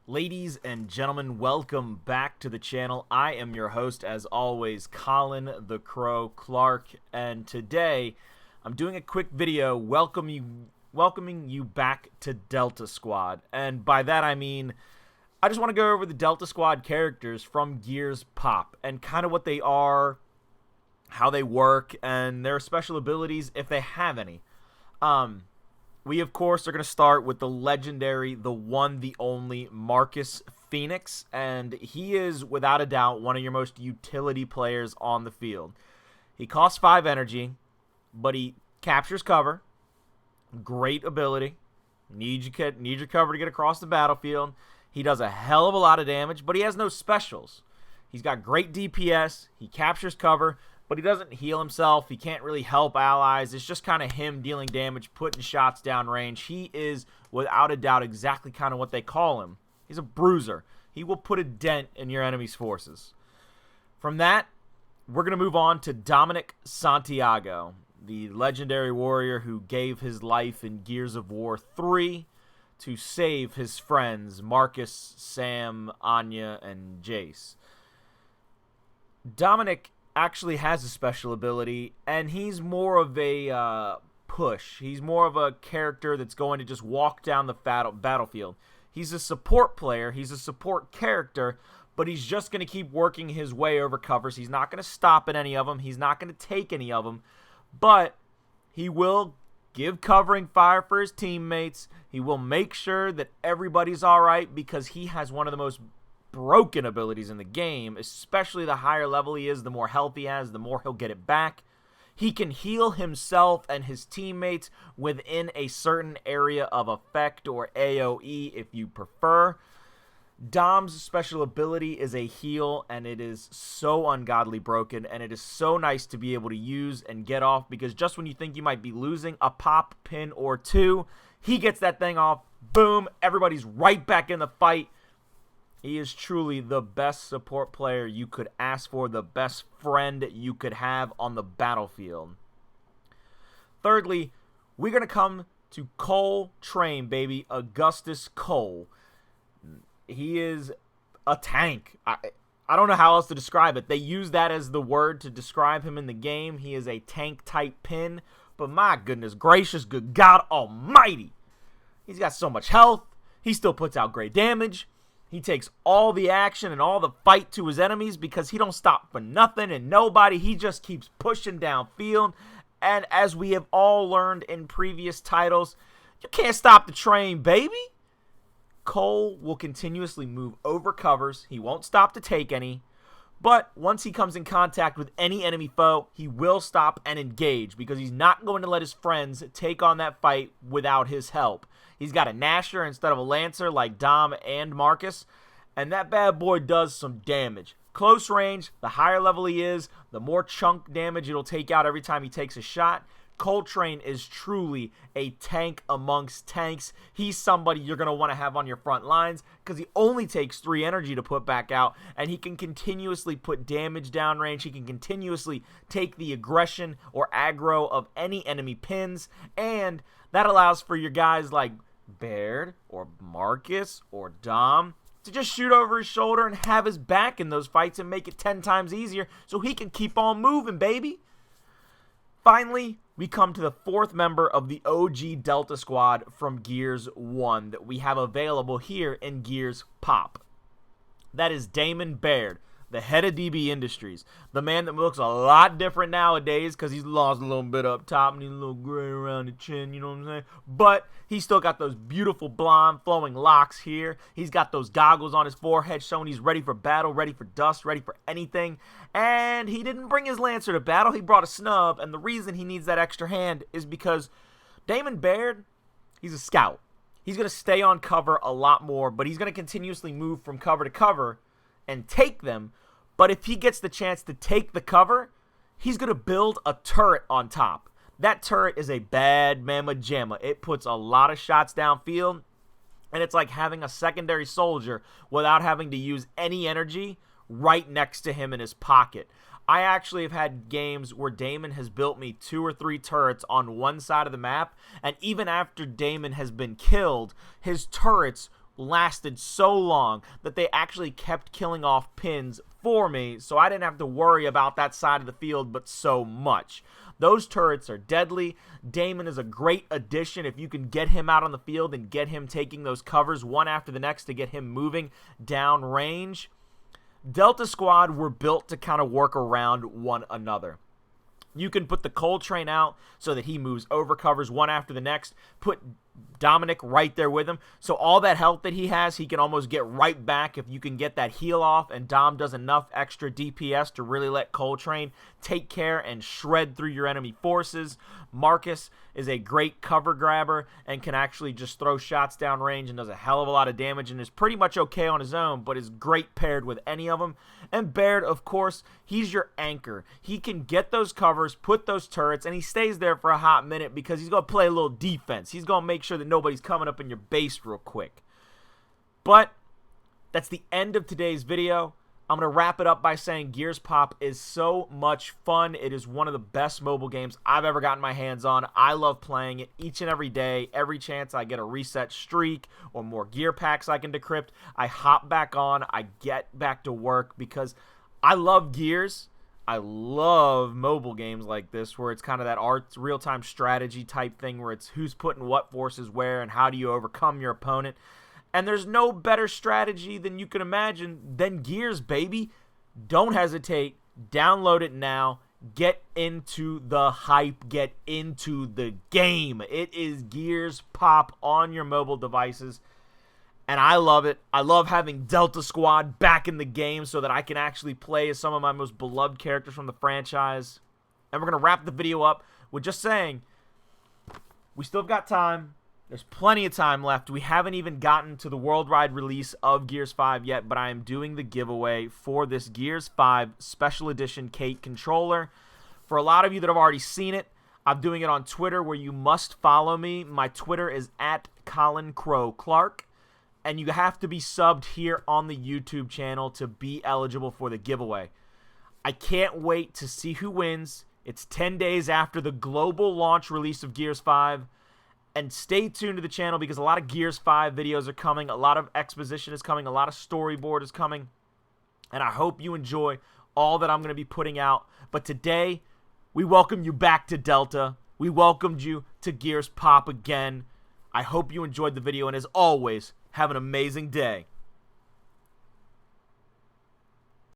Ladies and gentlemen, welcome back to the channel. I am your host, as always, Colin the Crow Clark, and today I'm doing a quick video welcoming you back to Delta Squad. And by that I mean, I just want to go over the Delta Squad characters from GearsPOP and kind of what they are, how they work, and their special abilities if they have any. We, of course, are going to start with the legendary, the one, the only, Marcus Phoenix, and he is, without a doubt, one of your most utility players on the field. He costs 5 energy, but he captures cover. Great ability. Need your cover to get across the battlefield. He does a hell of a lot of damage, but he has no specials. He's got great DPS. He captures cover, but he doesn't heal himself. He can't really help allies. It's just kind of him dealing damage, putting shots down range. He is, without a doubt, exactly kind of what they call him. He's a bruiser. He will put a dent in your enemy's forces. From that, we're going to move on to Dominic Santiago, the legendary warrior who gave his life in Gears of War 3 to save his friends Marcus, Sam, Anya, and Jace. Dominic actually has a special ability, and he's more of a push. He's more of a character that's going to just walk down the battlefield. He's a support player. He's a support character, but he's just going to keep working his way over covers. He's not going to stop at any of them. He's not going to take any of them, but he will give covering fire for his teammates. He will make sure that everybody's all right because he has one of the most broken abilities in the game, especially the higher level he is, the more health he has, the more he'll get it back. He can heal himself and his teammates within a certain area of effect, or AoE if you prefer. Dom's special ability is a heal, and it is so ungodly broken, and it is so nice to be able to use and get off, because just when you think you might be losing a pop, pin, or two, he gets that thing off, boom, everybody's right back in the fight. He is truly the best support player you could ask for, the best friend you could have on the battlefield. Thirdly, we're going to come to Cole Train, baby. Augustus Cole. He is a tank. I don't know how else to describe it. They use that as the word to describe him in the game. He is a tank-type pin. But my goodness gracious, good God almighty. He's got so much health. He still puts out great damage. He takes all the action and all the fight to his enemies because he don't stop for nothing and nobody. He just keeps pushing downfield. And as we have all learned in previous titles, you can't stop the train, baby. Cole will continuously move over covers. He won't stop to take any. But once he comes in contact with any enemy foe, he will stop and engage because he's not going to let his friends take on that fight without his help. He's got a Nasher instead of a Lancer like Dom and Marcus, and that bad boy does some damage. Close range, the higher level he is, the more chunk damage it'll take out every time he takes a shot. Coltrane is truly a tank amongst tanks. He's somebody you're going to want to have on your front lines because he only takes 3 energy to put back out, and he can continuously put damage downrange. He can continuously take the aggression or aggro of any enemy pins, and that allows for your guys like Baird or Marcus or Dom to just shoot over his shoulder and have his back in those fights and make it 10 times easier so he can keep on moving, baby. Finally, we come to the 4th member of the OG Delta Squad from Gears 1 that we have available here in GearsPOP. That is Damon Baird, the head of DB Industries. The man that looks a lot different nowadays because he's lost a little bit up top and he's a little gray around the chin, you know what I'm saying? But he's still got those beautiful blonde flowing locks here. He's got those goggles on his forehead showing he's ready for battle, ready for dust, ready for anything. And he didn't bring his Lancer to battle. He brought a snub, and the reason he needs that extra hand is because Damon Baird, he's a scout. He's going to stay on cover a lot more, but he's going to continuously move from cover to cover and take them. But if he gets the chance to take the cover, he's going to build a turret on top. That turret is a bad mamma jamma. It puts a lot of shots downfield, and it's like having a secondary soldier without having to use any energy right next to him in his pocket. I actually have had games where Damon has built me 2 or 3 turrets on one side of the map, and even after Damon has been killed, his turrets lasted so long that they actually kept killing off pins for me, so I didn't have to worry about that side of the field but so much. Those turrets are deadly. Damon is a great addition if you can get him out on the field and get him taking those covers one after the next to get him moving down range. Delta Squad were built to kind of work around one another. You can put the Coltrane out so that he moves over covers one after the next. Put Dominic right there with him. So all that health that he has, he can almost get right back if you can get that heal off. And Dom does enough extra DPS to really let Coltrane take care and shred through your enemy forces. Marcus is a great cover grabber and can actually just throw shots down range and does a hell of a lot of damage and is pretty much okay on his own, but is great paired with any of them. And Baird, of course, he's your anchor. He can get those covers, put those turrets, and he stays there for a hot minute because he's going to play a little defense. He's going to make sure that nobody's coming up in your base real quick. But that's the end of today's video. I'm going to wrap it up by saying GearsPOP is so much fun. It is one of the best mobile games I've ever gotten my hands on. I love playing it each and every day. Every chance I get a reset streak or more gear packs I can decrypt, I hop back on. I get back to work because I love Gears. I love mobile games like this where it's kind of that real-time strategy type thing where it's who's putting what forces where and how do you overcome your opponent. And there's no better strategy than you can imagine than Gears, baby. Don't hesitate. Download it now. Get into the hype. Get into the game. It is GearsPOP on your mobile devices. And I love it. I love having Delta Squad back in the game so that I can actually play as some of my most beloved characters from the franchise. And we're going to wrap the video up with just saying, we still have got time. There's plenty of time left. We haven't even gotten to the worldwide release of Gears 5 yet, but I am doing the giveaway for this Gears 5 Special Edition Kate controller. For a lot of you that have already seen it, I'm doing it on Twitter where you must follow me. My Twitter is @ColinCrowClark, and you have to be subbed here on the YouTube channel to be eligible for the giveaway. I can't wait to see who wins. It's 10 days after the global launch release of Gears 5. And stay tuned to the channel because a lot of Gears 5 videos are coming. A lot of exposition is coming. A lot of storyboard is coming. And I hope you enjoy all that I'm going to be putting out. But today, we welcome you back to Delta. We welcomed you to GearsPOP again. I hope you enjoyed the video. And as always, have an amazing day.